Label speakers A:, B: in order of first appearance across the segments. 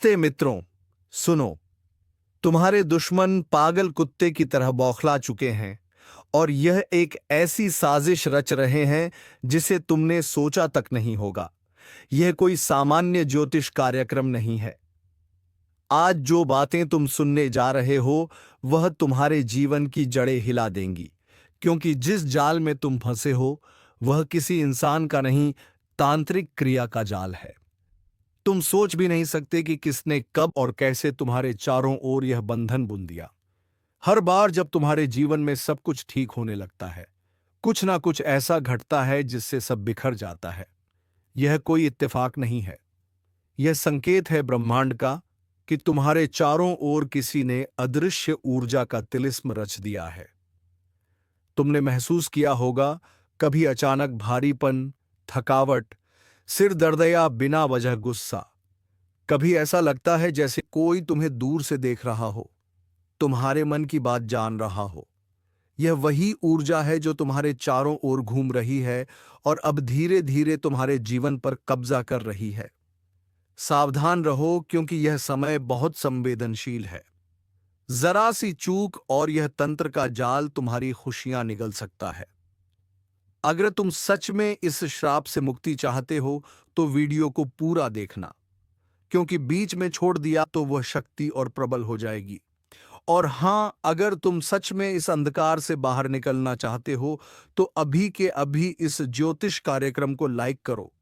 A: नमस्ते मित्रों, सुनो। तुम्हारे दुश्मन पागल कुत्ते की तरह बौखला चुके हैं और यह एक ऐसी साजिश रच रहे हैं जिसे तुमने सोचा तक नहीं होगा। यह कोई सामान्य ज्योतिष कार्यक्रम नहीं है। आज जो बातें तुम सुनने जा रहे हो वह तुम्हारे जीवन की जड़ें हिला देंगी, क्योंकि जिस जाल में तुम फंसे हो वह किसी इंसान का नहीं, तांत्रिक क्रिया का जाल है। तुम सोच भी नहीं सकते कि किसने कब और कैसे तुम्हारे चारों ओर यह बंधन बुन दिया। हर बार जब तुम्हारे जीवन में सब कुछ ठीक होने लगता है, कुछ ना कुछ ऐसा घटता है जिससे सब बिखर जाता है। यह कोई इत्तेफाक नहीं है। यह संकेत है ब्रह्मांड का कि तुम्हारे चारों ओर किसी ने अदृश्य ऊर्जा का तिलिस्म रच दिया है। तुमने महसूस किया होगा, कभी अचानक भारीपन, थकावट, सिर दर्द या बिना वजह गुस्सा। कभी ऐसा लगता है जैसे कोई तुम्हें दूर से देख रहा हो, तुम्हारे मन की बात जान रहा हो। यह वही ऊर्जा है जो तुम्हारे चारों ओर घूम रही है और अब धीरे धीरे तुम्हारे जीवन पर कब्जा कर रही है। सावधान रहो, क्योंकि यह समय बहुत संवेदनशील है। जरा सी चूक और यह तंत्र का जाल तुम्हारी खुशियां निगल सकता है। अगर तुम सच में इस श्राप से मुक्ति चाहते हो तो वीडियो को पूरा देखना, क्योंकि बीच में छोड़ दिया तो वह शक्ति और प्रबल हो जाएगी। और हां, अगर तुम सच में इस अंधकार से बाहर निकलना चाहते हो तो अभी के अभी इस ज्योतिष कार्यक्रम को लाइक करो,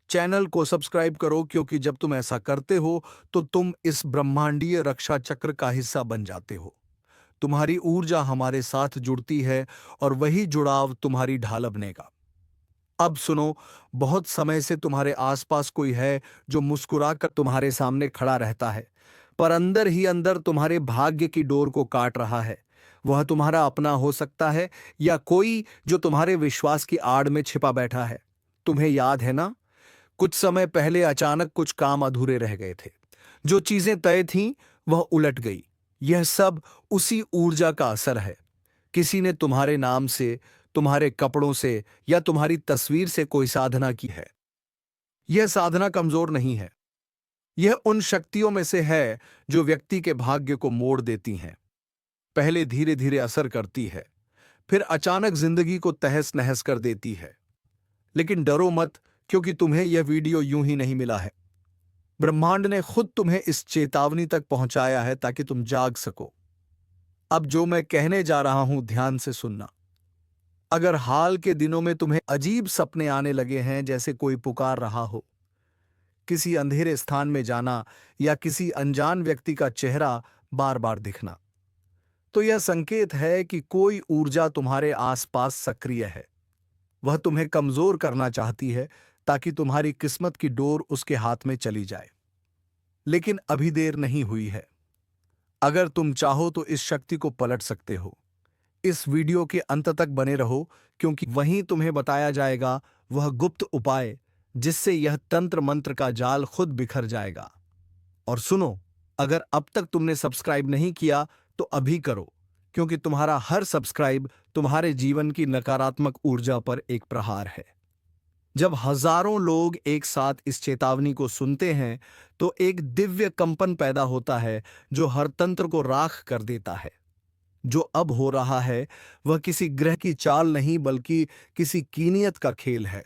A: चैनल को सब्सक्राइब करो, क्योंकि जब तुम ऐसा करते हो तो तुम इस ब्रह्मांडीय रक्षा चक्र का हिस्सा बन जाते हो। तुम्हारी ऊर्जा हमारे साथ जुड़ती है और वही जुड़ाव तुम्हारी ढाल बनेगा। अब सुनो, बहुत समय से तुम्हारे आसपास कोई है जो मुस्कुराकर तुम्हारे सामने खड़ा रहता है, पर अंदर ही अंदर तुम्हारे भाग्य की डोर को काट रहा है। वह तुम्हारा अपना हो सकता है या कोई जो तुम्हारे विश्वास की आड़ में छिपा बैठा है। तुम्हें याद है ना, कुछ समय पहले अचानक कुछ काम अधूरे रह गए थे। जो चीजें तय थीं वह उलट गई। यह सब उसी ऊर्जा का असर है। किसी ने तुम्हारे नाम से, तुम्हारे कपड़ों से या तुम्हारी तस्वीर से कोई साधना की है। यह साधना कमजोर नहीं है। यह उन शक्तियों में से है जो व्यक्ति के भाग्य को मोड़ देती हैं। पहले धीरे धीरे असर करती है, फिर अचानक जिंदगी को तहस नहस कर देती है। लेकिन डरो मत, क्योंकि तुम्हें यह वीडियो यूं ही नहीं मिला है। ब्रह्मांड ने खुद तुम्हें इस चेतावनी तक पहुंचाया है ताकि तुम जाग सको। अब जो मैं कहने जा रहा हूं, ध्यान से सुनना। अगर हाल के दिनों में तुम्हें अजीब सपने आने लगे हैं, जैसे कोई पुकार रहा हो, किसी अंधेरे स्थान में जाना या किसी अनजान व्यक्ति का चेहरा बार बार दिखना, तो यह संकेत है कि कोई ऊर्जा तुम्हारे आसपास सक्रिय है। वह तुम्हें कमजोर करना चाहती है ताकि तुम्हारी किस्मत की डोर उसके हाथ में चली जाए। लेकिन अभी देर नहीं हुई है। अगर तुम चाहो तो इस शक्ति को पलट सकते हो। इस वीडियो के अंत तक बने रहो, क्योंकि वहीं तुम्हें बताया जाएगा वह गुप्त उपाय जिससे यह तंत्र मंत्र का जाल खुद बिखर जाएगा। और सुनो, अगर अब तक तुमने सब्सक्राइब नहीं किया तो अभी करो, क्योंकि तुम्हारा हर सब्सक्राइब तुम्हारे जीवन की नकारात्मक ऊर्जा पर एक प्रहार है। जब हजारों लोग एक साथ इस चेतावनी को सुनते हैं तो एक दिव्य कंपन पैदा होता है जो हर तंत्र को राख कर देता है। जो अब हो रहा है वह किसी ग्रह की चाल नहीं, बल्कि किसी कीनियत का खेल है।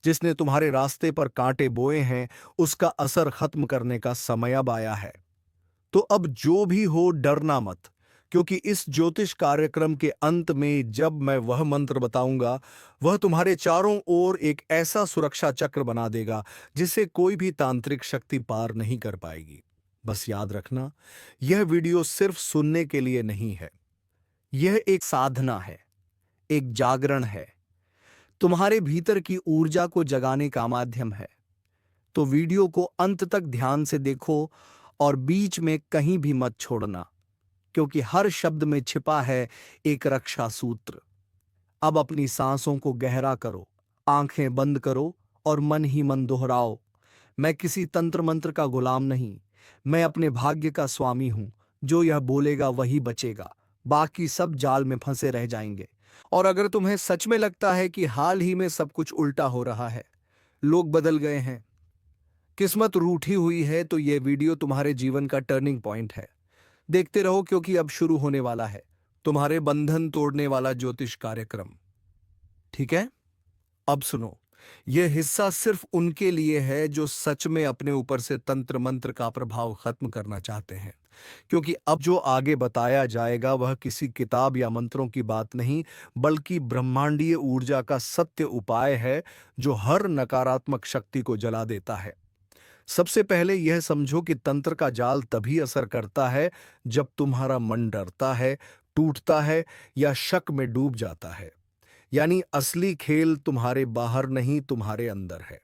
A: जिसने तुम्हारे रास्ते पर कांटे बोए हैं, उसका असर खत्म करने का समय अब आया है। तो अब जो भी हो, डरना मत, क्योंकि इस ज्योतिष कार्यक्रम के अंत में जब मैं वह मंत्र बताऊंगा, वह तुम्हारे चारों ओर एक ऐसा सुरक्षा चक्र बना देगा जिसे कोई भी तांत्रिक शक्ति पार नहीं कर पाएगी। बस याद रखना, यह वीडियो सिर्फ सुनने के लिए नहीं है। यह एक साधना है, एक जागरण है, तुम्हारे भीतर की ऊर्जा को जगाने का माध्यम है। तो वीडियो को अंत तक ध्यान से देखो और बीच में कहीं भी मत छोड़ना, क्योंकि हर शब्द में छिपा है एक रक्षा सूत्र। अब अपनी सांसों को गहरा करो, आंखें बंद करो और मन ही मन दोहराओ, मैं किसी तंत्र मंत्र का गुलाम नहीं, मैं अपने भाग्य का स्वामी हूं। जो यह बोलेगा वही बचेगा, बाकी सब जाल में फंसे रह जाएंगे। और अगर तुम्हें सच में लगता है कि हाल ही में सब कुछ उल्टा हो रहा है, लोग बदल गए हैं, किस्मत रूठी हुई है तो यह वीडियो तुम्हारे जीवन का टर्निंग पॉइंट है। देखते रहो क्योंकि अब शुरू होने वाला है तुम्हारे बंधन तोड़ने वाला ज्योतिष कार्यक्रम। ठीक है, अब सुनो। यह हिस्सा सिर्फ उनके लिए है जो सच में अपने ऊपर से तंत्र मंत्र का प्रभाव खत्म करना चाहते हैं, क्योंकि अब जो आगे बताया जाएगा वह किसी किताब या मंत्रों की बात नहीं, बल्कि ब्रह्मांडीय ऊर्जा का सत्य उपाय है जो हर नकारात्मक शक्ति को जला देता है। सबसे पहले यह समझो कि तंत्र का जाल तभी असर करता है जब तुम्हारा मन डरता है, टूटता है या शक में डूब जाता है। यानी असली खेल तुम्हारे बाहर नहीं, तुम्हारे अंदर है।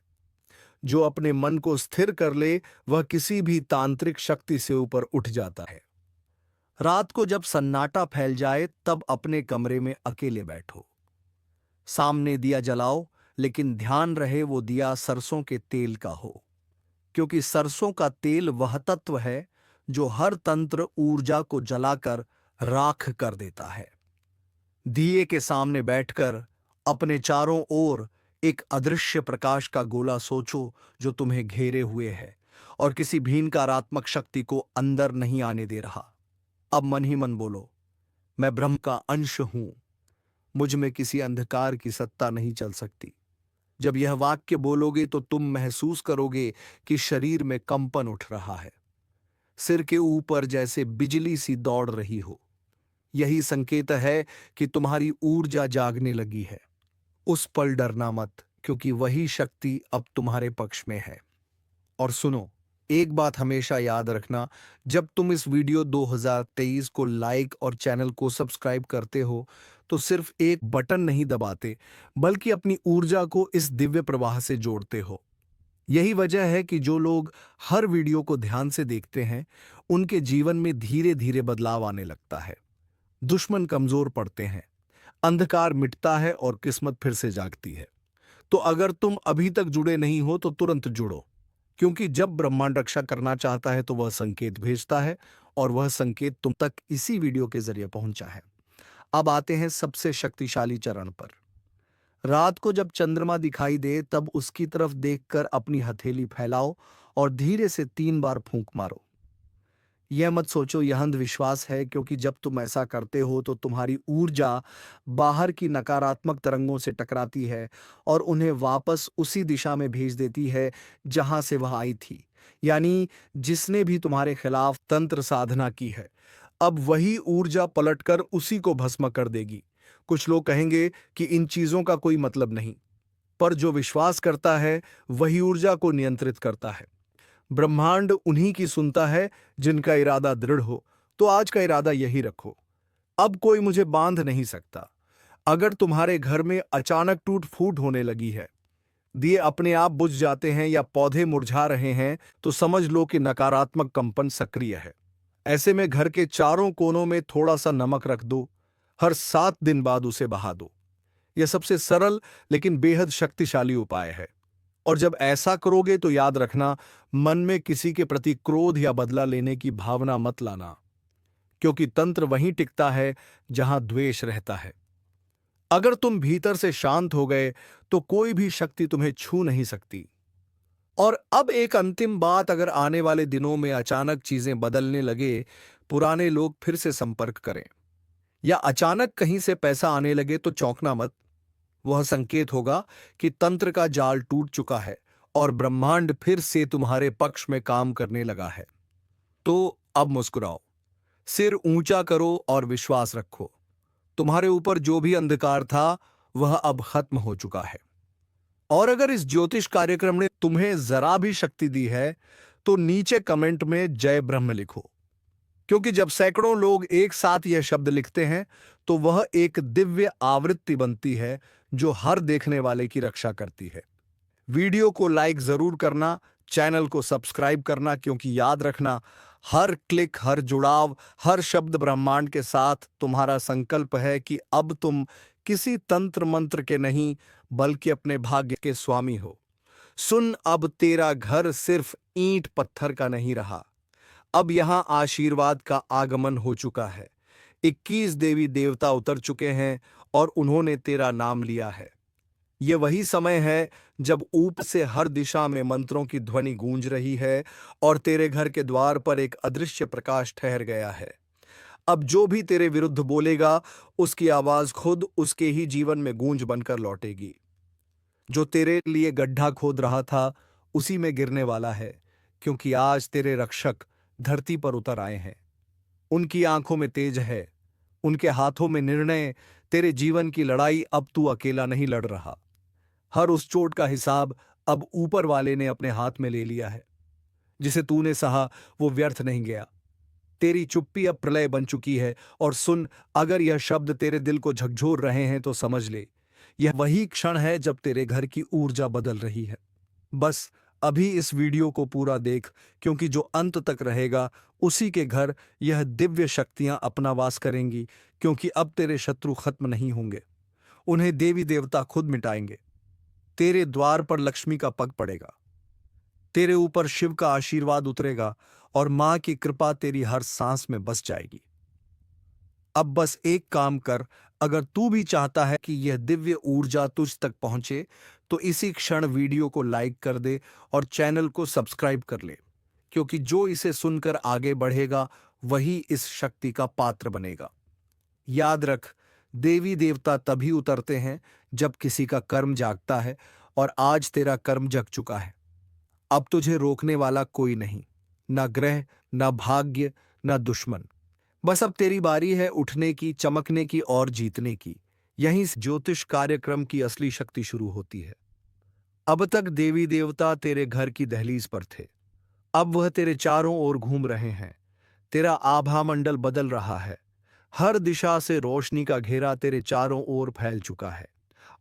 A: जो अपने मन को स्थिर कर ले वह किसी भी तांत्रिक शक्ति से ऊपर उठ जाता है। रात को जब सन्नाटा फैल जाए तब अपने कमरे में अकेले बैठो, सामने दिया जलाओ, लेकिन ध्यान रहे वो दिया सरसों के तेल का हो, क्योंकि सरसों का तेल वह तत्व है जो हर तंत्र ऊर्जा को जलाकर राख कर देता है। दिए के सामने बैठकर अपने चारों ओर एक अदृश्य प्रकाश का गोला सोचो जो तुम्हें घेरे हुए है और किसी भी नकारात्मक शक्ति को अंदर नहीं आने दे रहा। अब मन ही मन बोलो, मैं ब्रह्म का अंश हूं, मुझ में किसी अंधकार की सत्ता नहीं चल सकती। जब यह वाक्य बोलोगे तो तुम महसूस करोगे कि शरीर में कंपन उठ रहा है, सिर के ऊपर जैसे बिजली सी दौड़ रही हो। यही संकेत है कि तुम्हारी ऊर्जा जागने लगी है। उस पल डरना मत, क्योंकि वही शक्ति अब तुम्हारे पक्ष में है। और सुनो, एक बात हमेशा याद रखना, जब तुम इस वीडियो 2023 को लाइक और चैनल को सब्सक्राइब करते हो तो सिर्फ एक बटन नहीं दबाते, बल्कि अपनी ऊर्जा को इस दिव्य प्रवाह से जोड़ते हो। यही वजह है कि जो लोग हर वीडियो को ध्यान से देखते हैं उनके जीवन में धीरे धीरे बदलाव आने लगता है। दुश्मन कमजोर पड़ते हैं, अंधकार मिटता है और किस्मत फिर से जागती है। तो अगर तुम अभी तक जुड़े नहीं हो तो तुरंत जुड़ो, क्योंकि जब ब्रह्मांड रक्षा करना चाहता है तो वह संकेत भेजता है, और वह संकेत तुम तक इसी वीडियो के जरिए पहुंचा है। अब आते हैं सबसे शक्तिशाली चरण पर। रात को जब चंद्रमा दिखाई दे तब उसकी तरफ देखकर अपनी हथेली फैलाओ और धीरे से 3 बार फूंक मारो। यह मत सोचो यह अंधविश्वास है, क्योंकि जब तुम ऐसा करते हो तो तुम्हारी ऊर्जा बाहर की नकारात्मक तरंगों से टकराती है और उन्हें वापस उसी दिशा में भेज देती है जहां से वह आई थी। यानी जिसने भी तुम्हारे खिलाफ तंत्र साधना की है, अब वही ऊर्जा पलटकर उसी को भस्म कर देगी। कुछ लोग कहेंगे कि इन चीजों का कोई मतलब नहीं, पर जो विश्वास करता है वही ऊर्जा को नियंत्रित करता है। ब्रह्मांड उन्हीं की सुनता है जिनका इरादा दृढ़ हो। तो आज का इरादा यही रखो, अब कोई मुझे बांध नहीं सकता। अगर तुम्हारे घर में अचानक टूट फूट होने लगी है, दिए अपने आप बुझ जाते हैं या पौधे मुरझा रहे हैं, तो समझ लो कि नकारात्मक कंपन सक्रिय है। ऐसे में घर के चारों कोनों में थोड़ा सा नमक रख दो, हर 7 दिन बाद उसे बहा दो। यह सबसे सरल लेकिन बेहद शक्तिशाली उपाय है। और जब ऐसा करोगे तो याद रखना, मन में किसी के प्रति क्रोध या बदला लेने की भावना मत लाना, क्योंकि तंत्र वहीं टिकता है जहां द्वेष रहता है। अगर तुम भीतर से शांत हो गए तो कोई भी शक्ति तुम्हें छू नहीं सकती। और अब एक अंतिम बात, अगर आने वाले दिनों में अचानक चीजें बदलने लगे, पुराने लोग फिर से संपर्क करें या अचानक कहीं से पैसा आने लगे तो चौंकना मत। वह संकेत होगा कि तंत्र का जाल टूट चुका है और ब्रह्मांड फिर से तुम्हारे पक्ष में काम करने लगा है। तो अब मुस्कुराओ, सिर ऊंचा करो और विश्वास रखो, तुम्हारे ऊपर जो भी अंधकार था वह अब खत्म हो चुका है। और अगर इस ज्योतिष कार्यक्रम ने तुम्हें जरा भी शक्ति दी है तो नीचे कमेंट में जय ब्रह्म लिखो, क्योंकि जब सैकड़ों लोग एक साथ यह शब्द लिखते हैं तो वह एक दिव्य आवृत्ति बनती है जो हर देखने वाले की रक्षा करती है। वीडियो को लाइक जरूर करना, चैनल को सब्सक्राइब करना, क्योंकि याद रखना, हर क्लिक, हर जुड़ाव, हर शब्द ब्रह्मांड के साथ तुम्हारा संकल्प है कि अब तुम किसी तंत्र मंत्र के नहीं बल्कि अपने भाग्य के स्वामी हो। सुन, अब तेरा घर सिर्फ ईंट पत्थर का नहीं रहा, अब यहां आशीर्वाद का आगमन हो चुका है। 21 देवी देवता उतर चुके हैं और उन्होंने तेरा नाम लिया है। ये वही समय है जब ऊपर से हर दिशा में मंत्रों की ध्वनि गूंज रही है और तेरे घर के द्वार पर एक अदृश्य प्रकाश ठहर गया है। अब जो भी तेरे विरुद्ध बोलेगा, उसकी आवाज खुद उसके ही जीवन में गूंज बनकर लौटेगी। जो तेरे लिए गड्ढा खोद रहा था, उसी में गिरने वाला है, क्योंकि आज तेरे रक्षक धरती पर उतर आए हैं। उनकी आंखों में तेज है, उनके हाथों में निर्णय। तेरे जीवन की लड़ाई अब तू अकेला नहीं लड़ रहा। हर उस चोट का हिसाब अब ऊपर वाले ने अपने हाथ में ले लिया है। जिसे तूने सहा वो व्यर्थ नहीं गया। तेरी चुप्पी अब प्रलय बन चुकी है। और सुन, अगर यह शब्द तेरे दिल को झकझोर रहे हैं तो समझ ले, यह वही क्षण है जब तेरे घर की ऊर्जा बदल रही है। बस अभी इस वीडियो को पूरा देख, क्योंकि जो अंत तक रहेगा उसी के घर यह दिव्य शक्तियां अपना वास करेंगी। क्योंकि अब तेरे शत्रु खत्म नहीं होंगे, उन्हें देवी देवता खुद मिटाएंगे। तेरे द्वार पर लक्ष्मी का पग पड़ेगा, तेरे ऊपर शिव का आशीर्वाद उतरेगा और मां की कृपा तेरी हर सांस में बस जाएगी। अब बस एक काम कर, अगर तू भी चाहता है कि यह दिव्य ऊर्जा तुझ तक पहुंचे, तो इसी क्षण वीडियो को लाइक कर दे और चैनल को सब्सक्राइब कर ले। क्योंकि जो इसे सुनकर आगे बढ़ेगा वही इस शक्ति का पात्र बनेगा। याद रख, देवी देवता तभी उतरते हैं जब किसी का कर्म जागता है, और आज तेरा कर्म जग चुका है। अब तुझे रोकने वाला कोई नहीं, ना ग्रह, ना भाग्य, ना दुश्मन। बस अब तेरी बारी है उठने की, चमकने की और जीतने की। यहीं से ज्योतिष कार्यक्रम की असली शक्ति शुरू होती है। अब तक देवी देवता तेरे घर की दहलीज पर थे, अब वह तेरे चारों ओर घूम रहे हैं। तेरा आभा मंडल बदल रहा है। हर दिशा से रोशनी का घेरा तेरे चारों ओर फैल चुका है।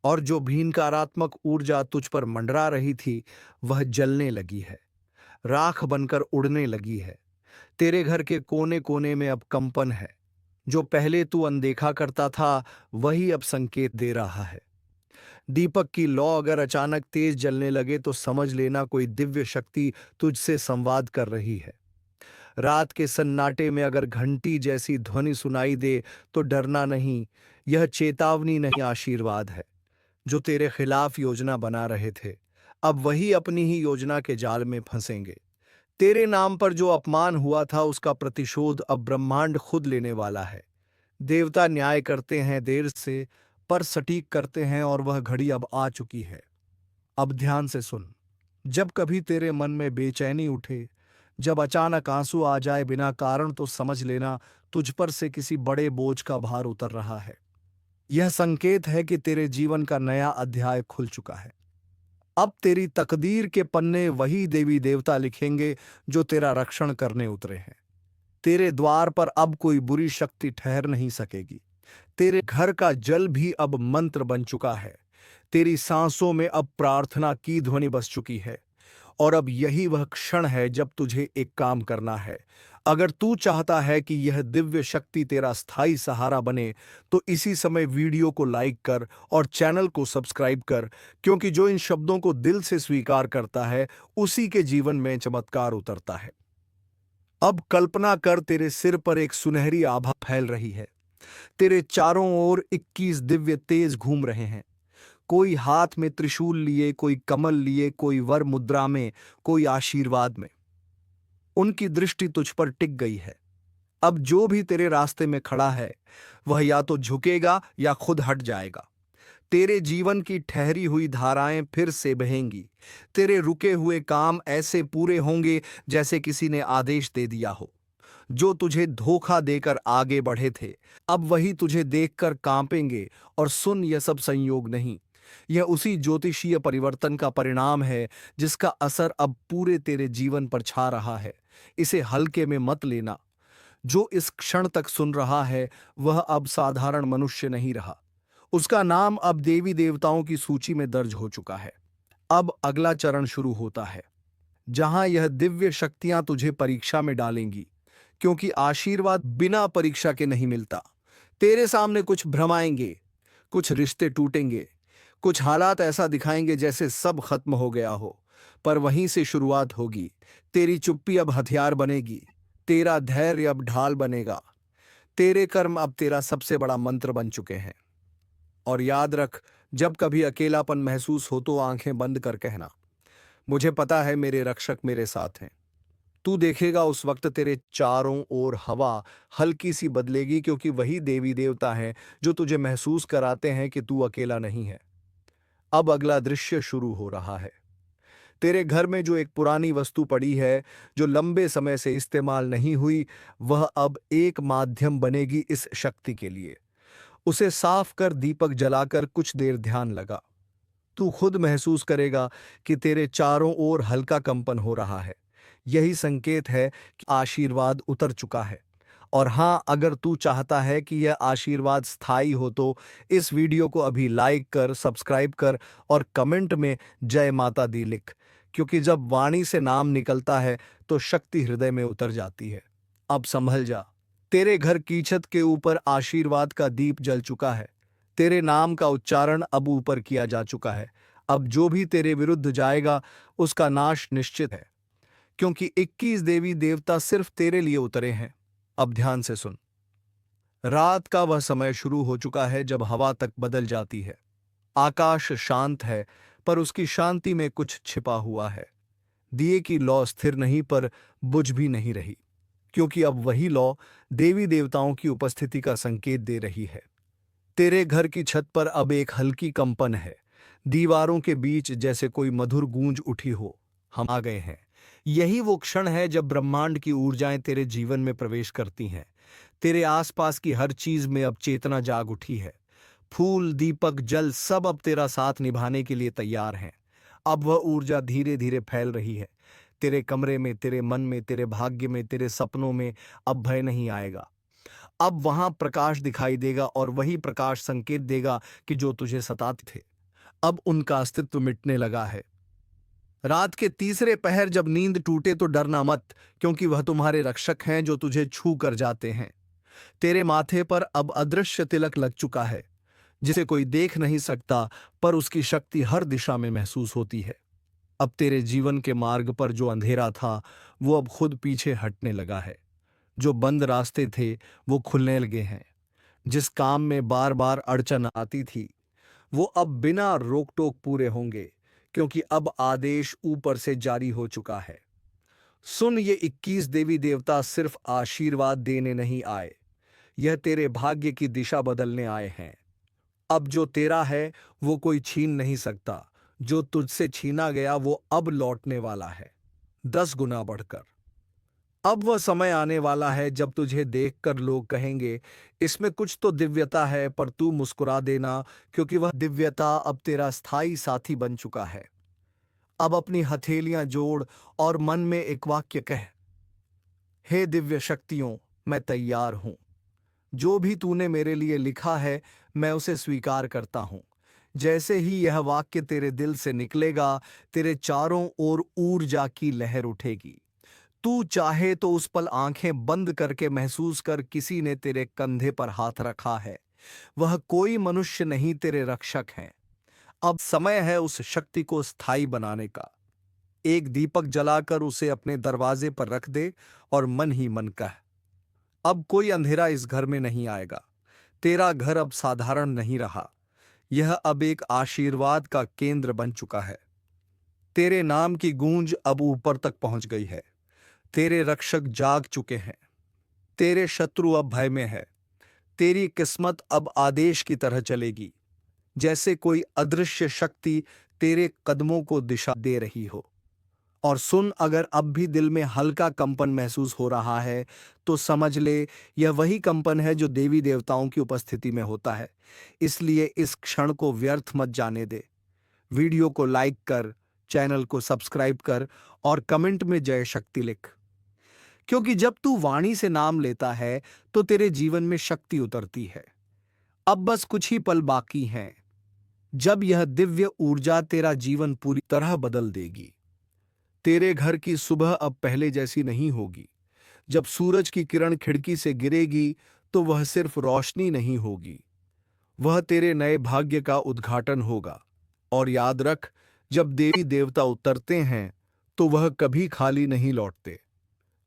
A: और जो भीनकारात्मक ऊर्जा तुझ पर मंडरा रही थी, वह जलने लगी है, राख बनकर उड़ने लगी है। तेरे घर के कोने कोने में अब कंपन है। जो पहले तू अनदेखा करता था, वही अब संकेत दे रहा है। दीपक की लौ अगर अचानक तेज जलने लगे तो समझ लेना कोई दिव्य शक्ति तुझसे संवाद कर रही है। रात के सन्नाटे में अगर घंटी जैसी ध्वनि सुनाई दे तो डरना नहीं, यह चेतावनी नहीं, आशीर्वाद है। जो तेरे खिलाफ योजना बना रहे थे, अब वही अपनी ही योजना के जाल में फंसेंगे। तेरे नाम पर जो अपमान हुआ था, उसका प्रतिशोध अब ब्रह्मांड खुद लेने वाला है। देवता न्याय करते हैं देर से, पर सटीक करते हैं, और वह घड़ी अब आ चुकी है। अब ध्यान से सुन। जब कभी तेरे मन में बेचैनी उठे, जब अचानक आंसू आ जाए बिना कारण, तो समझ लेना तुझ पर से किसी बड़े बोझ का भार उतर रहा है। यह संकेत है कि तेरे जीवन का नया अध्याय खुल चुका है। अब तेरी तकदीर के पन्ने वही देवी देवता लिखेंगे जो तेरा रक्षण करने उतरे हैं। तेरे द्वार पर अब कोई बुरी शक्ति ठहर नहीं सकेगी। तेरे घर का जल भी अब मंत्र बन चुका है। तेरी सांसों में अब प्रार्थना की ध्वनि बस चुकी है। और अब यही वह क्षण है जब तुझे एक काम करना है। अगर तू चाहता है कि यह दिव्य शक्ति तेरा स्थायी सहारा बने, तो इसी समय वीडियो को लाइक कर और चैनल को सब्सक्राइब कर। क्योंकि जो इन शब्दों को दिल से स्वीकार करता है, उसी के जीवन में चमत्कार उतरता है। अब कल्पना कर, तेरे सिर पर एक सुनहरी आभा फैल रही है। तेरे चारों ओर 21 दिव्य तेज घूम रहे हैं। कोई हाथ में त्रिशूल लिए, कोई कमल लिए, कोई वर मुद्रा में, कोई आशीर्वाद में। उनकी दृष्टि तुझ पर टिक गई है। अब जो भी तेरे रास्ते में खड़ा है, वह या तो झुकेगा या खुद हट जाएगा। तेरे जीवन की ठहरी हुई धाराएं फिर से बहेंगी। तेरे रुके हुए काम ऐसे पूरे होंगे जैसे किसी ने आदेश दे दिया हो। जो तुझे धोखा देकर आगे बढ़े थे, अब वही तुझे देखकर कांपेंगे। और सुन, यह सब संयोग नहीं, यह उसी ज्योतिषीय परिवर्तन का परिणाम है जिसका असर अब पूरे तेरे जीवन पर छा रहा है। इसे हल्के में मत लेना। जो इस क्षण तक सुन रहा है, वह अब साधारण मनुष्य नहीं रहा। उसका नाम अब देवी देवताओं की सूची में दर्ज हो चुका है। अब अगला चरण शुरू होता है, जहां यह दिव्य शक्तियां तुझे परीक्षा में डालेंगी। क्योंकि आशीर्वाद बिना परीक्षा के नहीं मिलता। तेरे सामने कुछ भ्रम आएंगे, कुछ रिश्ते टूटेंगे, कुछ हालात ऐसा दिखाएंगे जैसे सब खत्म हो गया हो। पर वहीं से शुरुआत होगी। तेरी चुप्पी अब हथियार बनेगी, तेरा धैर्य अब ढाल बनेगा। तेरे कर्म अब तेरा सबसे बड़ा मंत्र बन चुके हैं। और याद रख, जब कभी अकेलापन महसूस हो तो आंखें बंद कर कहना, मुझे पता है मेरे रक्षक मेरे साथ हैं। तू देखेगा उस वक्त तेरे चारों ओर हवा हल्की सी बदलेगी, क्योंकि वही देवी देवता हैं जो तुझे महसूस कराते हैं कि तू अकेला नहीं है। अब अगला दृश्य शुरू हो रहा है। तेरे घर में जो एक पुरानी वस्तु पड़ी है, जो लंबे समय से इस्तेमाल नहीं हुई, वह अब एक माध्यम बनेगी इस शक्ति के लिए। उसे साफ कर दीपक जलाकर कुछ देर ध्यान लगा। तू खुद महसूस करेगा कि तेरे चारों ओर हल्का कंपन हो रहा है। यही संकेत है कि आशीर्वाद उतर चुका है। और हाँ, अगर तू चाहता है कि यह आशीर्वाद स्थायी हो तो इस वीडियो को अभी लाइक कर, सब्सक्राइब कर और कमेंट में जय माता दी लिख, क्योंकि जब वाणी से नाम निकलता है तो शक्ति हृदय में उतर जाती है। अब संभल जा। तेरे घर की छत के ऊपर आशीर्वाद का दीप जल चुका है। तेरे नाम का उच्चारण अब ऊपर किया जा चुका है। अब जो भी तेरे विरुद्ध जाएगा उसका नाश निश्चित है, क्योंकि 21 देवी देवता सिर्फ तेरे लिए उतरे हैं। अब ध्यान से सुन। रात का वह समय शुरू हो चुका है जब हवा तक बदल जाती है। आकाश शांत है, पर उसकी शांति में कुछ छिपा हुआ है। दिए की लौ स्थिर नहीं, पर बुझ भी नहीं रही, क्योंकि अब वही लौ देवी देवताओं की उपस्थिति का संकेत दे रही है। तेरे घर की छत पर अब एक हल्की कंपन है। दीवारों के बीच जैसे कोई मधुर गूंज उठी हो। हम आ गए हैं। यही वो क्षण है जब ब्रह्मांड की ऊर्जाएं तेरे जीवन में प्रवेश करती हैं। तेरे आसपास की हर चीज में अब चेतना जाग उठी है। फूल, दीपक, जल सब अब तेरा साथ निभाने के लिए तैयार हैं। अब वह ऊर्जा धीरे धीरे फैल रही है। तेरे कमरे में, तेरे मन में, तेरे भाग्य में, तेरे सपनों में अब भय नहीं आएगा। अब वहां प्रकाश दिखाई देगा, और वही प्रकाश संकेत देगा कि जो तुझे सताते थे अब उनका अस्तित्व मिटने लगा है। रात के तीसरे पहर जब नींद टूटे तो डरना मत, क्योंकि वह तुम्हारे रक्षक हैं जो तुझे छू कर जाते हैं। तेरे माथे पर अब अदृश्य तिलक लग चुका है, जिसे कोई देख नहीं सकता, पर उसकी शक्ति हर दिशा में महसूस होती है। अब तेरे जीवन के मार्ग पर जो अंधेरा था वो अब खुद पीछे हटने लगा है। जो बंद रास्ते थे वो खुलने लगे हैं। जिस काम में बार बार अड़चन आती थी वो अब बिना रोक टोक पूरे होंगे, क्योंकि अब आदेश ऊपर से जारी हो चुका है। सुन, ये 21 देवी देवता सिर्फ आशीर्वाद देने नहीं आए, यह तेरे भाग्य की दिशा बदलने आए हैं। अब जो तेरा है वो कोई छीन नहीं सकता। जो तुझसे छीना गया वो अब लौटने वाला है, 10 गुना बढ़कर। अब वह समय आने वाला है जब तुझे देखकर लोग कहेंगे, इसमें कुछ तो दिव्यता है, पर तू मुस्कुरा देना, क्योंकि वह दिव्यता अब तेरा स्थायी साथी बन चुका है। अब अपनी हथेलियां जोड़ और मन में एक वाक्य कह, हे दिव्य शक्तियों, मैं तैयार हूं। जो भी तूने मेरे लिए लिखा है मैं उसे स्वीकार करता हूं। जैसे ही यह वाक्य तेरे दिल से निकलेगा, तेरे चारों ओर ऊर्जा की लहर उठेगी। तू चाहे तो उस पल आंखें बंद करके महसूस कर, किसी ने तेरे कंधे पर हाथ रखा है। वह कोई मनुष्य नहीं, तेरे रक्षक हैं। अब समय है उस शक्ति को स्थायी बनाने का। एक दीपक जलाकर उसे अपने दरवाजे पर रख दे और मन ही मन कह, अब कोई अंधेरा इस घर में नहीं आएगा। तेरा घर अब साधारण नहीं रहा, यह अब एक आशीर्वाद का केंद्र बन चुका है। तेरे नाम की गूंज अब ऊपर तक पहुंच गई है। तेरे रक्षक जाग चुके हैं। तेरे शत्रु अब भय में है। तेरी किस्मत अब आदेश की तरह चलेगी, जैसे कोई अदृश्य शक्ति तेरे कदमों को दिशा दे रही हो। और सुन, अगर अब भी दिल में हल्का कंपन महसूस हो रहा है तो समझ ले, यह वही कंपन है जो देवी देवताओं की उपस्थिति में होता है। इसलिए इस क्षण को व्यर्थ मत जाने दे। वीडियो को लाइक कर, चैनल को सब्सक्राइब कर और कमेंट में जय शक्ति लिख, क्योंकि जब तू वाणी से नाम लेता है तो तेरे जीवन में शक्ति उतरती है। अब बस कुछ ही पल बाकी हैं, जब यह दिव्य ऊर्जा तेरा जीवन पूरी तरह बदल देगी। तेरे घर की सुबह अब पहले जैसी नहीं होगी। जब सूरज की किरण खिड़की से गिरेगी तो वह सिर्फ रोशनी नहीं होगी, वह तेरे नए भाग्य का उद्घाटन होगा। और याद रख, जब देवी देवता उतरते हैं तो वह कभी खाली नहीं लौटते।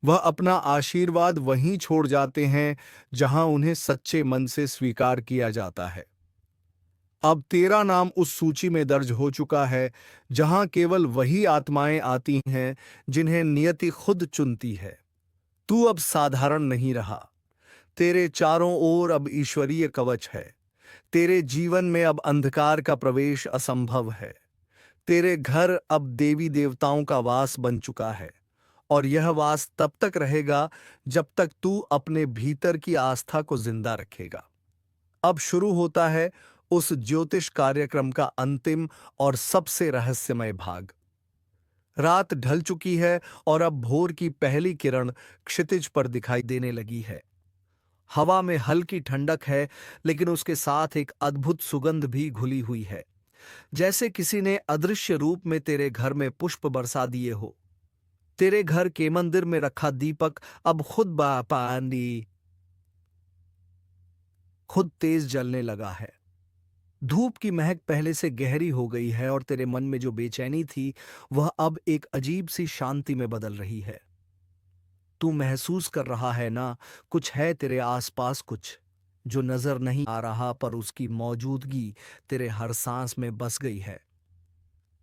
A: वह अपना आशीर्वाद वहीं छोड़ जाते हैं जहां उन्हें सच्चे मन से स्वीकार किया जाता है। अब तेरा नाम उस सूची में दर्ज हो चुका है जहां केवल वही आत्माएं आती हैं जिन्हें नियति खुद चुनती है। तू अब साधारण नहीं रहा। तेरे चारों ओर अब ईश्वरीय कवच है। तेरे जीवन में अब अंधकार का प्रवेश असंभव है। तेरे घर अब देवी देवताओं का वास बन चुका है, और यह वास तब तक रहेगा जब तक तू अपने भीतर की आस्था को जिंदा रखेगा। अब शुरू होता है उस ज्योतिष कार्यक्रम का अंतिम और सबसे रहस्यमय भाग। रात ढल चुकी है और अब भोर की पहली किरण क्षितिज पर दिखाई देने लगी है। हवा में हल्की ठंडक है, लेकिन उसके साथ एक अद्भुत सुगंध भी घुली हुई है, जैसे किसी ने अदृश्य रूप में तेरे घर में पुष्प बरसा दिए हो। तेरे घर के मंदिर में रखा दीपक अब खुद तेज जलने लगा है। धूप की महक पहले से गहरी हो गई है, और तेरे मन में जो बेचैनी थी वह अब एक अजीब सी शांति में बदल रही है। तू महसूस कर रहा है ना, कुछ है तेरे आसपास, कुछ जो नजर नहीं आ रहा, पर उसकी मौजूदगी तेरे हर सांस में बस गई है।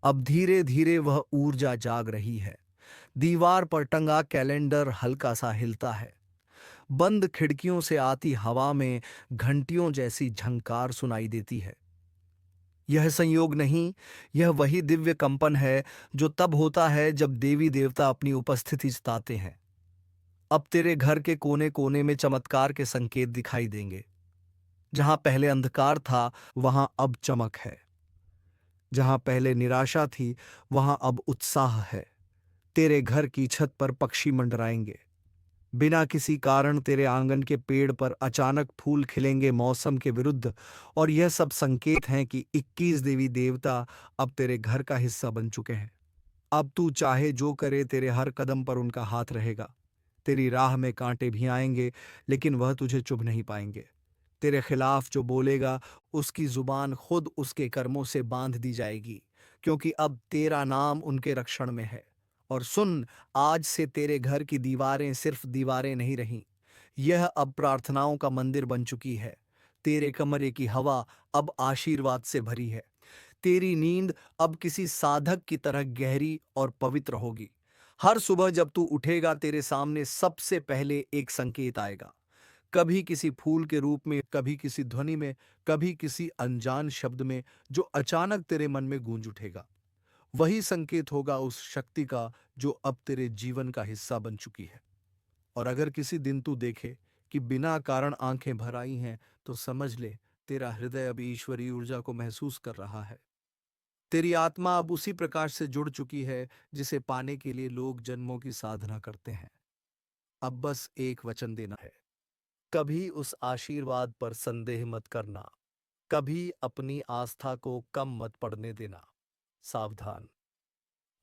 A: अब धीरे धीरे वह ऊर्जा जाग रही है। दीवार पर टंगा कैलेंडर हल्का सा हिलता है। बंद खिड़कियों से आती हवा में घंटियों जैसी झंकार सुनाई देती है। यह संयोग नहीं, यह वही दिव्य कंपन है जो तब होता है जब देवी देवता अपनी उपस्थिति जताते हैं। अब तेरे घर के कोने कोने में चमत्कार के संकेत दिखाई देंगे। जहां पहले अंधकार था, वहां अब चमक है। जहां पहले निराशा थी, वहां अब उत्साह है। तेरे घर की छत पर पक्षी मंडराएंगे। बिना किसी कारण तेरे आंगन के पेड़ पर अचानक फूल खिलेंगे मौसम के विरुद्ध। और यह सब संकेत हैं कि 21 देवी देवता अब तेरे घर का हिस्सा बन चुके हैं। अब तू चाहे जो करे, तेरे हर कदम पर उनका हाथ रहेगा। तेरी राह में कांटे भी आएंगे, लेकिन वह तुझे चुभ नहीं पाएंगे। तेरे खिलाफ जो बोलेगा, उसकी जुबान खुद उसके कर्मों से बांध दी जाएगी, क्योंकि अब तेरा नाम उनके रक्षण में है। और सुन, आज से तेरे घर की दीवारें सिर्फ दीवारें नहीं रहीं, यह अब प्रार्थनाओं का मंदिर बन चुकी है। तेरे कमरे की हवा अब आशीर्वाद से भरी है। तेरी नींद अब किसी साधक की तरह गहरी और पवित्र होगी। हर सुबह जब तू उठेगा, तेरे सामने सबसे पहले एक संकेत आएगा। कभी किसी फूल के रूप में, कभी किसी ध्वनि में, कभी किसी अनजान शब्द में, जो अचानक तेरे मन में गूंज उठेगा। वही संकेत होगा उस शक्ति का जो अब तेरे जीवन का हिस्सा बन चुकी है। और अगर किसी दिन तू देखे कि बिना कारण आंखें भर आई हैं, तो समझ ले, तेरा हृदय अब ईश्वरीय ऊर्जा को महसूस कर रहा है। तेरी आत्मा अब उसी प्रकाश से जुड़ चुकी है जिसे पाने के लिए लोग जन्मों की साधना करते हैं। अब बस एक वचन देना है। कभी उस आशीर्वाद पर संदेह मत करना। कभी अपनी आस्था को कम मत पड़ने देना। सावधान,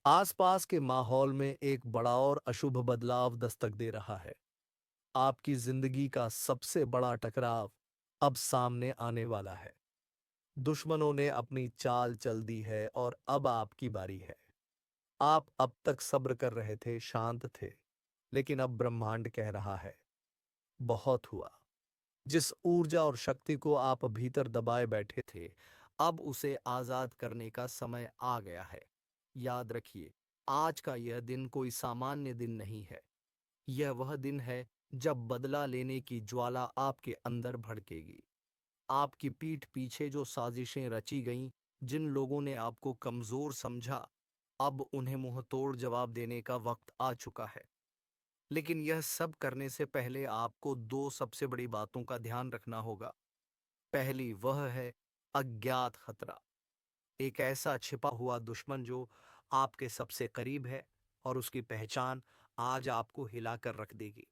A: आसपास के माहौल में एक बड़ा और अशुभ बदलाव दस्तक दे रहा है। आपकी जिंदगी का सबसे बड़ा टकराव अब सामने आने वाला है। दुश्मनों ने अपनी चाल चल दी है, और अब आपकी बारी है। आप अब तक सब्र कर रहे थे, शांत थे, लेकिन अब ब्रह्मांड कह रहा है, बहुत हुआ। जिस ऊर्जा और शक्ति को आप भीतर दबाए बैठे थे, अब उसे आजाद करने का समय आ गया है। याद रखिए, आज का यह दिन कोई सामान्य दिन नहीं है। यह वह दिन है जब बदला लेने की ज्वाला आपके अंदर भड़केगी। आपकी पीठ पीछे जो साजिशें रची गईं, जिन लोगों ने आपको कमजोर समझा, अब उन्हें मुंह तोड़ जवाब देने का वक्त आ चुका है। लेकिन यह सब करने से पहले आपको दो सबसे बड़ी बातों का ध्यान रखना होगा। पहली वह है अज्ञात खतरा, एक ऐसा छिपा हुआ दुश्मन जो आपके सबसे करीब है, और उसकी पहचान आज आपको हिलाकर रख देगी।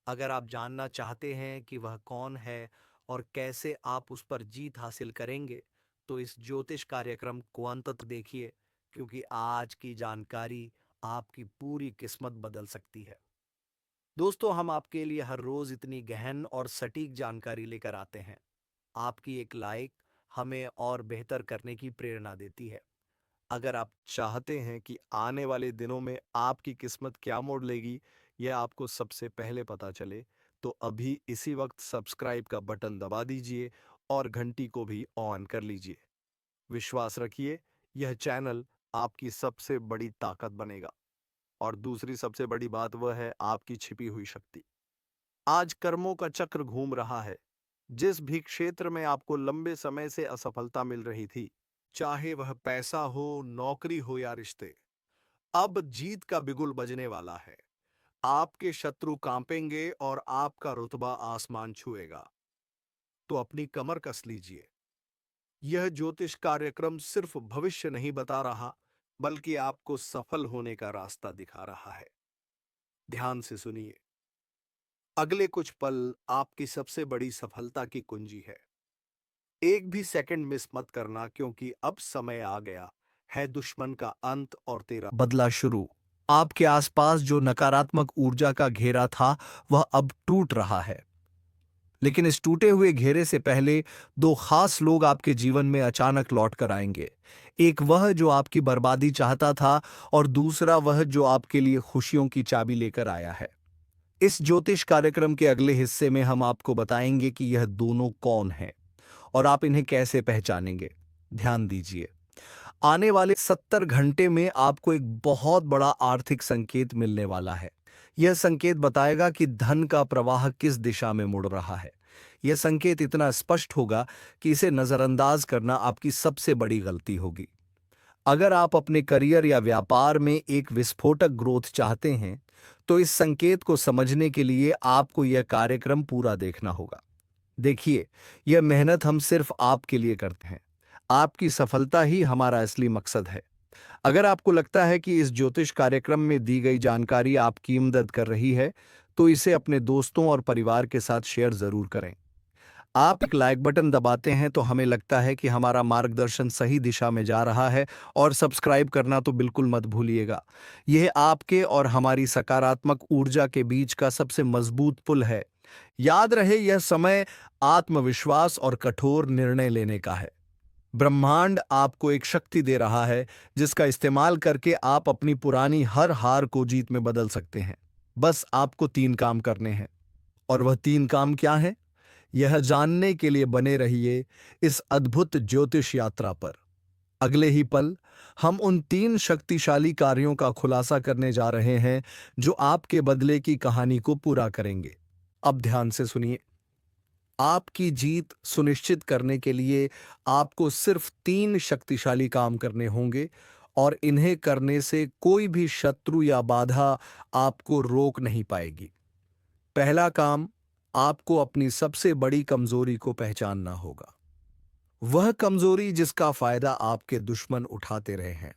A: अगर आप जानना चाहते हैं कि वह कौन है और कैसे आप उस पर जीत हासिल करेंगे, तो इस ज्योतिष कार्यक्रम को अंत तक देखिए, क्योंकि आज की जानकारी आपकी पूरी किस्मत बदल सकती है। दोस्तों, हम आपके लिए हर रोज इतनी गहन और सटीक जानकारी लेकर आते हैं। आपकी एक लाइक हमें और बेहतर करने की प्रेरणा देती है। अगर आप चाहते हैं कि आने वाले दिनों में आपकी किस्मत क्या मोड़ लेगी, यह आपको सबसे पहले पता चले, तो अभी इसी वक्त सब्सक्राइब का बटन दबा दीजिए और घंटी को भी ऑन कर लीजिए। विश्वास रखिए, यह चैनल आपकी सबसे बड़ी ताकत बनेगा। और दूसरी सबसे बड़ी बात वह है आपकी छिपी हुई शक्ति। आज कर्मों का चक्र घूम रहा है। जिस भी क्षेत्र में आपको लंबे समय से असफलता मिल रही थी, चाहे वह पैसा हो, नौकरी हो या रिश्ते, अब जीत का बिगुल बजने वाला है। आपके शत्रु कांपेंगे और आपका रुतबा आसमान छुएगा। तो अपनी कमर कस लीजिए। यह ज्योतिष कार्यक्रम सिर्फ भविष्य नहीं बता रहा, बल्कि आपको सफल होने का रास्ता दिखा रहा है। ध्यान से सुनिए। अगले कुछ पल आपकी सबसे बड़ी सफलता की कुंजी है। एक भी सेकंड मिस मत करना, क्योंकि अब समय आ गया है दुश्मन का अंत और तेरा बदला शुरू। आपके आसपास जो नकारात्मक ऊर्जा का घेरा था, वह अब टूट रहा है। लेकिन इस टूटे हुए घेरे से पहले दो खास लोग आपके जीवन में अचानक लौट कर आएंगे। एक वह जो आपकी बर्बादी चाहता था, और दूसरा वह जो आपके लिए खुशियों की चाबी लेकर आया है। इस ज्योतिष कार्यक्रम के अगले हिस्से में हम आपको बताएंगे कि यह दोनों कौन हैं और आप इन्हें कैसे पहचानेंगे। ध्यान दीजिए। आने वाले 70 घंटे में आपको एक बहुत बड़ा आर्थिक संकेत मिलने वाला है। यह संकेत बताएगा कि धन का प्रवाह किस दिशा में मुड़ रहा है। यह संकेत इतना स्पष्ट होगा कि इसे नजरअंदाज करना आपकी सबसे बड़ी गलती होगी। अगर आप अपने करियर या व्यापार में एक विस्फोटक ग्रोथ चाहते हैं, तो इस संकेत को समझने के लिए आपको यह कार्यक्रम पूरा देखना होगा। देखिए, यह मेहनत हम सिर्फ आपके लिए करते हैं। आपकी सफलता ही हमारा असली मकसद है। अगर आपको लगता है कि इस ज्योतिष कार्यक्रम में दी गई जानकारी आपकी मदद कर रही है, तो इसे अपने दोस्तों और परिवार के साथ शेयर जरूर करें। आप एक लाइक बटन दबाते हैं तो हमें लगता है कि हमारा मार्गदर्शन सही दिशा में जा रहा है, और सब्सक्राइब करना तो बिल्कुल मत भूलिएगा। यह आपके और हमारी सकारात्मक ऊर्जा के बीच का सबसे मजबूत पुल है। याद रहे, यह समय आत्मविश्वास और कठोर निर्णय लेने का है। ब्रह्मांड आपको एक शक्ति दे रहा है, जिसका इस्तेमाल करके आप अपनी पुरानी हर हार को जीत में बदल सकते हैं। बस आपको 3 काम करने हैं। और वह 3 काम क्या है, यह जानने के लिए बने रहिए इस अद्भुत ज्योतिष यात्रा पर। अगले ही पल हम उन 3 शक्तिशाली कार्यों का खुलासा करने जा रहे हैं, जो आपके बदले की कहानी को पूरा करेंगे। अब ध्यान से सुनिए। आपकी जीत सुनिश्चित करने के लिए आपको सिर्फ 3 शक्तिशाली काम करने होंगे, और इन्हें करने से कोई भी शत्रु या बाधा आपको रोक नहीं पाएगी। पहला काम, आपको अपनी सबसे बड़ी कमजोरी को पहचानना होगा। वह कमजोरी जिसका फायदा आपके दुश्मन उठाते रहे हैं।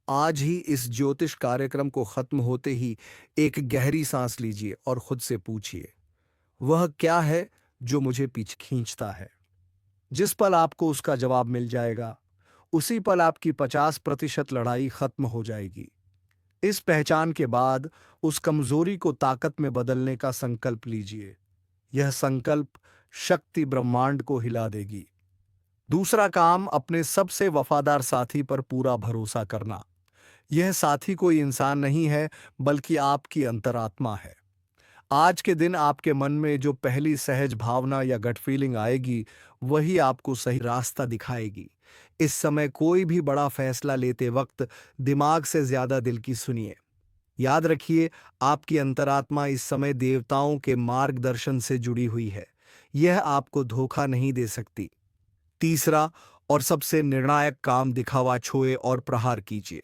A: आज ही इस ज्योतिष कार्यक्रम को खत्म होते ही एक गहरी सांस लीजिए और खुद से पूछिए, वह क्या है जो मुझे पीछे खींचता है। जिस पल आपको उसका जवाब मिल जाएगा, उसी पल आपकी 50% लड़ाई खत्म हो जाएगी। इस पहचान के बाद उस कमजोरी को ताकत में बदलने का संकल्प लीजिए। यह संकल्प शक्ति ब्रह्मांड को हिला देगी। दूसरा काम, अपने सबसे वफादार साथी पर पूरा भरोसा करना। यह साथी कोई इंसान नहीं है, बल्कि आपकी अंतरात्मा है। आज के दिन आपके मन में जो पहली सहज भावना या गट फीलिंग आएगी, वही आपको सही रास्ता दिखाएगी। इस समय कोई भी बड़ा फैसला लेते वक्त दिमाग से ज्यादा दिल की सुनिए। याद रखिए, आपकी अंतरात्मा इस समय देवताओं के मार्गदर्शन से जुड़ी हुई है। यह आपको धोखा नहीं दे सकती। तीसरा और सबसे निर्णायक काम, दिखावा छोड़े और प्रहार कीजिए।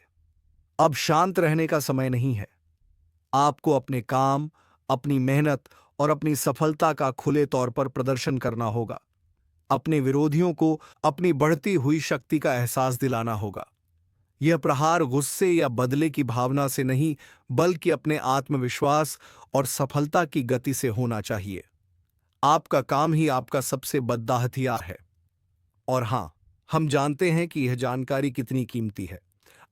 A: अब शांत रहने का समय नहीं है। आपको अपने काम, अपनी मेहनत और अपनी सफलता का खुले तौर पर प्रदर्शन करना होगा। अपने विरोधियों को अपनी बढ़ती हुई शक्ति का एहसास दिलाना होगा। यह प्रहार गुस्से या बदले की भावना से नहीं, बल्कि अपने आत्मविश्वास और सफलता की गति से होना चाहिए। आपका काम ही आपका सबसे बड़ा हथियार है। और हां, हम जानते हैं कि यह जानकारी कितनी कीमती है।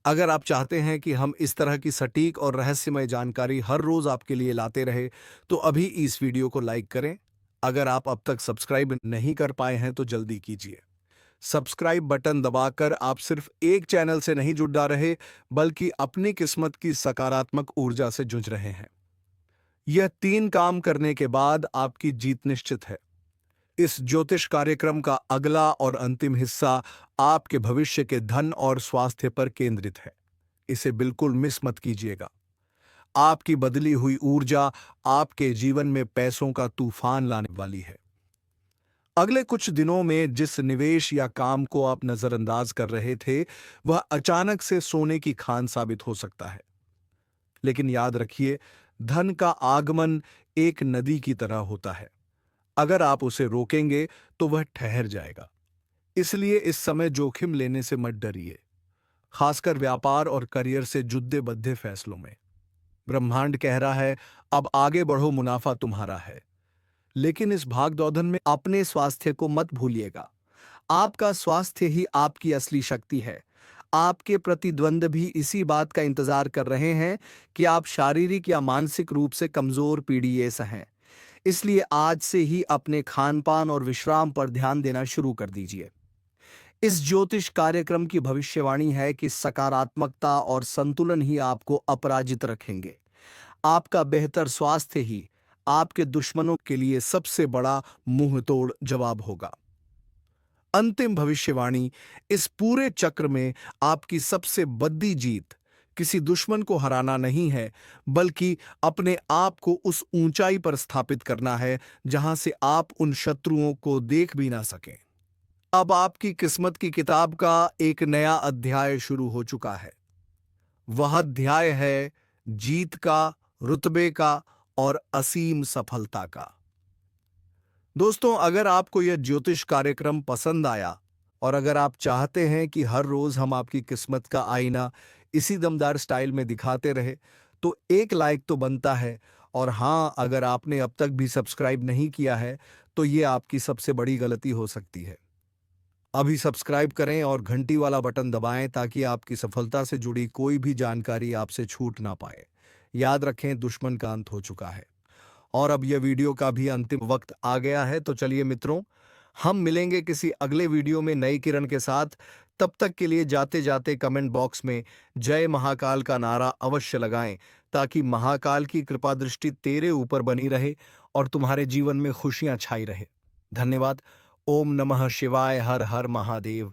A: अगर आप चाहते हैं कि हम इस तरह की सटीक और रहस्यमय जानकारी हर रोज आपके लिए लाते रहे, तो अभी इस वीडियो को लाइक करें। अगर आप अब तक सब्सक्राइब नहीं कर पाए हैं तो जल्दी कीजिए। सब्सक्राइब बटन दबाकर आप सिर्फ एक चैनल से नहीं जुड़ रहे, बल्कि अपनी किस्मत की सकारात्मक ऊर्जा से जुड़ रहे हैं। यह 3 काम करने के बाद आपकी जीत निश्चित है। इस ज्योतिष कार्यक्रम का अगला और अंतिम हिस्सा आपके भविष्य के धन और स्वास्थ्य पर केंद्रित है। इसे बिल्कुल मिस मत कीजिएगा। आपकी बदली हुई ऊर्जा आपके जीवन में पैसों का तूफान लाने वाली है। अगले कुछ दिनों में जिस निवेश या काम को आप नजरअंदाज कर रहे थे, वह अचानक से सोने की खान साबित हो सकता है। लेकिन याद रखिए, धन का आगमन एक नदी की तरह होता है। अगर आप उसे रोकेंगे तो वह ठहर जाएगा। इसलिए इस समय जोखिम लेने से मत डरिए, खासकर व्यापार और करियर से जुड़े बद्धे फैसलों में। ब्रह्मांड कह रहा है, अब आगे बढ़ो, मुनाफा तुम्हारा है। लेकिन इस भागदौड़ में अपने स्वास्थ्य को मत भूलिएगा। आपका स्वास्थ्य ही आपकी असली शक्ति है। आपके प्रतिद्वंद भी इसी बात का इंतजार कर रहे हैं कि आप शारीरिक या मानसिक रूप से कमजोर पीड़ित हैं। इसलिए आज से ही अपने खान-पान और विश्राम पर ध्यान देना शुरू कर दीजिए। इस ज्योतिष कार्यक्रम की भविष्यवाणी है कि सकारात्मकता और संतुलन ही आपको अपराजित रखेंगे। आपका बेहतर स्वास्थ्य ही आपके दुश्मनों के लिए सबसे बड़ा मुंहतोड़ जवाब होगा। अंतिम भविष्यवाणी, इस पूरे चक्र में आपकी सबसे बड़ी जीत किसी दुश्मन को हराना नहीं है, बल्कि अपने आप को उस ऊंचाई पर स्थापित करना है जहां से आप उन शत्रुओं को देख भी ना सकें। अब आपकी किस्मत की किताब का एक नया अध्याय शुरू हो चुका है। वह अध्याय है जीत का, रुतबे का और असीम सफलता का। दोस्तों, अगर आपको यह ज्योतिष कार्यक्रम पसंद आया और अगर आप चाहते हैं कि हर रोज हम आपकी किस्मत का आईना इसी दमदार स्टाइल में दिखाते रहे, तो एक लाइक तो बनता है। और हाँ, अगर आपने अब तक भी सब्सक्राइब नहीं किया है, तो ये आपकी सबसे बड़ी गलती हो सकती है। अभी सब्सक्राइब करें और घंटी वाला बटन दबाएं ताकि आपकी सफलता से जुड़ी कोई भी जानकारी आपसे छूट ना पाए। याद रखें, दुश्मन का अंत हो चुका है और अब यह वीडियो का भी अंतिम वक्त आ गया है। तो चलिए मित्रों, हम मिलेंगे किसी अगले वीडियो में नई किरण के साथ। तब तक के लिए जाते जाते कमेंट बॉक्स में जय महाकाल का नारा अवश्य लगाएं, ताकि महाकाल की कृपा दृष्टि तेरे ऊपर बनी रहे और तुम्हारे जीवन में खुशियां छाई रहे। धन्यवाद। ओम नमः शिवाय। हर हर महादेव।